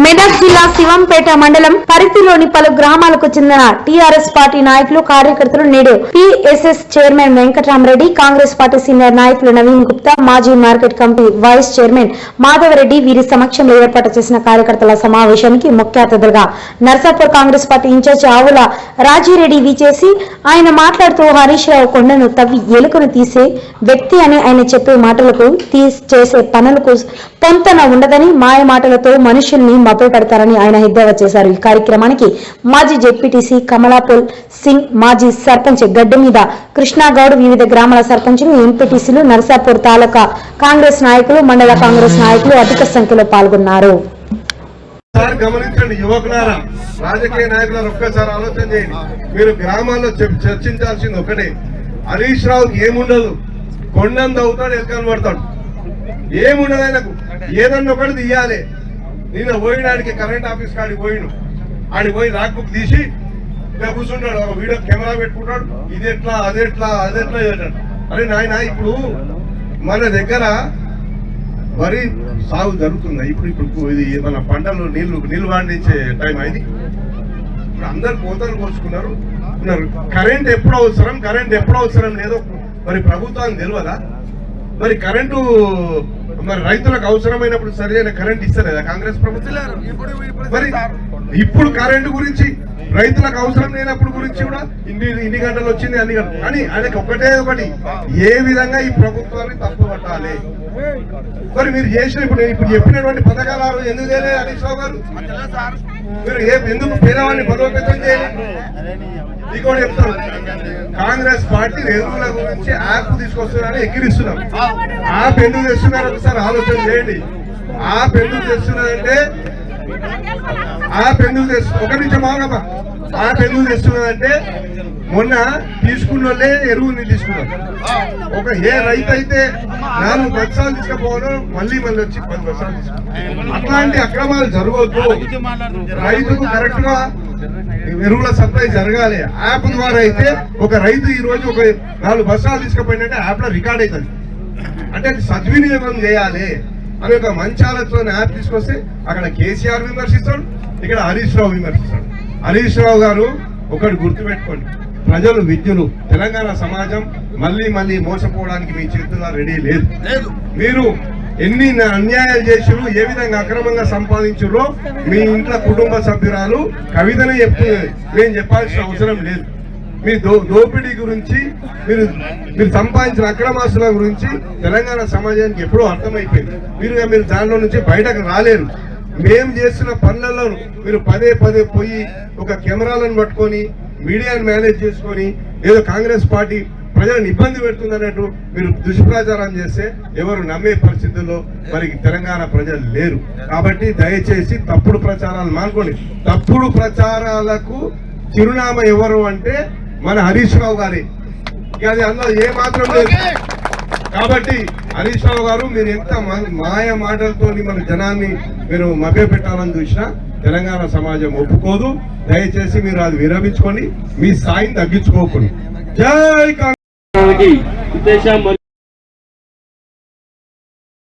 మెదక్ జిల్లా శివంపేట మండలం పరిధిలోని పలు గ్రామాలకు చెందిన టీఆర్ఎస్ పార్టీ నాయకులు కార్యకర్తలు నేడు PSS chairman Venkataramareddy, Congress party senior నాయకులు నవీన్ గుప్తా, మాజీ market committee vice chairman Madhavareddy వీరి సమక్షంలో ఏర్పాటు చేసిన కార్యకర్తల సమావేశానికి ముఖ్య అతిథులుగా నర్సాపూర్ కాంగ్రెస్ పార్టీ ఇన్ఛార్జి ఆవుల రాజిరెడ్డి విచేసి ఆయన మాట్లాడుతూ హరీష్ రావు కొండను తవ్వి ఎలుకను తీసే వ్యక్తి అని ఆయన చెప్పే మాటలకు చేసే పనులకు పొంతన ఉండదని, మాయ మాటలతో మనుషుల్ని మభ్యపెడతారని ఆయన ఎద్దేవా చేశారు. ఈ కార్యక్రమానికి మాజీ జెడ్పీటీసీ కమలాపూల్ సింగ్, మాజీ సర్పంచ్ గడ్డ మీద కృష్ణాగౌడ్, వివిధ గ్రామాల సర్పంచులు, ఎంపీటీసీలు, నర్సాపూర్ తాలూకా కాంగ్రెస్ నాయకులు, మండల కాంగ్రెస్ నాయకులు అధిక సంఖ్యలో పాల్గొన్నారు. గమనించండి యువకులారా, రాజకీయ నాయకులారా, ఒక్కసారి ఆలోచన చేయండి. మీరు గ్రామాల్లో చర్చించాల్సింది ఒకటే, హరీష్ రావుకి ఏముండదు, కొండంత అవుతాడు, ఎల్కలు పడతాడు, ఏముండదు ఆయనకు. ఏదన్నా ఒకటి తీయాలి. నేను పోయినాడికి కరెంట్ ఆఫీస్ కాడికి పోయిను, ఆడికి పోయి లాక్ బుక్ తీసి ఇలా కూర్చుంటాడు, ఒక వీడియో కెమెరా పెట్టుకుంటాడు, ఇది ఎట్లా అదెట్లా చేస్తాడు. అరే నాయన, ఇప్పుడు మన దగ్గర వరి సాగు జరుగుతుంది. ఇప్పుడు ఇది మన పంటలు నీళ్లు పండించే టైం అయింది. ఇప్పుడు అందరు కోతలు కోసుకున్నారు. కరెంట్ ఎప్పుడు అవసరం లేదో మరి ప్రభుత్వానికి తెలియదా? మరి కరెంటు మరి రైతులకు అవసరమైనప్పుడు సరైన కరెంట్ ఇస్తలేదా కాంగ్రెస్ ప్రభుత్వం? మరి ఇప్పుడు కరెంటు గురించి రైతులకు అవసరం లేనప్పుడు గురించి కూడా ఇన్ని గంటలు వచ్చింది, అన్ని గంటలు అని ఆయనకి ఒకటే ఒకటి, ఏ విధంగా ఈ ప్రభుత్వాన్ని తప్పు పట్టాలి. మరి మీరు చేసిన ఇప్పుడు చెప్పినటువంటి పథకాలు ఎందుకు చేయలేదు హరీష్ రావు గారు? మీరు ఎందుకు పేదవాడిని బలోపేతం చేయాలి? ఇంకోటి చెప్తారు, కాంగ్రెస్ పార్టీ ఎరువుల గురించి యాప్ తీసుకొస్తున్నారని ఎక్కిరిస్తున్నాం. యాప్ ఎందుకు తెస్తున్నారు ఒకసారి ఆలోచన చేయండి. యాప్ ఎందుకు తెస్తున్నదంటే ఒక నిమిషం ఆగమ్మా. యాప్ ఎందుకు తెస్తున్నదంటే మొన్న తీసుకున్న వాళ్ళే ఎరువుని తీసుకున్నారు. ఏ రైతు అయితే 4 బస్తాలు తీసుకుపోవడం మళ్ళీ వచ్చి 10 బస్తాలు తీసుకున్నారు. అట్లాంటి అక్రమాలు జరగవద్దు. రైతుకు కరెక్ట్ గా ఎరువుల సప్లై జరగాలి. యాప్ ద్వారా అయితే ఒక రైతు ఈ రోజు ఒక 4 బస్తాలు తీసుకుపోయిందంటే యాప్ లో రికార్డ్ అవుతుంది. అంటే అది సద్వినియోగం చేయాలి అని ఒక మంచి ఆలోచన యాప్ తీసుకొస్తే అక్కడ కేసీఆర్ విమర్శిస్తాడు, ఇక్కడ హరీష్ రావు విమర్శిస్తాడు. హరీష్ రావు గారు ఒకటి గుర్తుపెట్టుకోండి, ప్రజలు విద్యులు, తెలంగాణ సమాజం మళ్ళీ మోసపోవడానికి మీ చేతుల్లో రెడీ లేదు. మీరు ఎన్ని అన్యాయాలు చేసిరు, ఏ విధంగా అక్రమంగా సంపాదించురో మీ ఇంట్లో కుటుంబ సభ్యురాలు కవితనే చెప్తున్నది, మేము చెప్పాల్సిన అవసరం లేదు. మీ దోపిడీ గురించి, మీరు సంపాదించిన అక్రమాస్తుల గురించి తెలంగాణ సమాజానికి ఎప్పుడూ అర్థమైపోయింది. మీరు దానిలో నుంచి బయటకు రాలేరు. మేము చేస్తున్న పనులలో మీరు పదే పోయి ఒక కెమెరాలను పట్టుకొని మీడియాను మేనేజ్ చేసుకొని ఏదో కాంగ్రెస్ పార్టీ ప్రజలను ఇబ్బంది పెడుతుందన్నట్టు మీరు దుష్ప్రచారం చేస్తే ఎవరు నమ్మే పరిస్థితుల్లో మరి తెలంగాణ ప్రజలు లేరు. కాబట్టి దయచేసి తప్పుడు ప్రచారాలు మానుకోండి. తప్పుడు ప్రచారాలకు చిరునామా ఎవరు అంటే మన హరీష్ రావు గారి, అది అందులో ఏ మాత్రం లేదు. కాబట్టి హరీష్ రావు గారు, మీరు ఎంత మాయ మాటలతో మన జనాన్ని మీరు మభ్యపెట్టాలని చూసినా తెలంగాణ సమాజం ఒప్పుకోదు. దయచేసి మీరు అది విరమించుకొని మీ స్థాయిని తగ్గించుకోకండి. జై కాంగ్రెస్.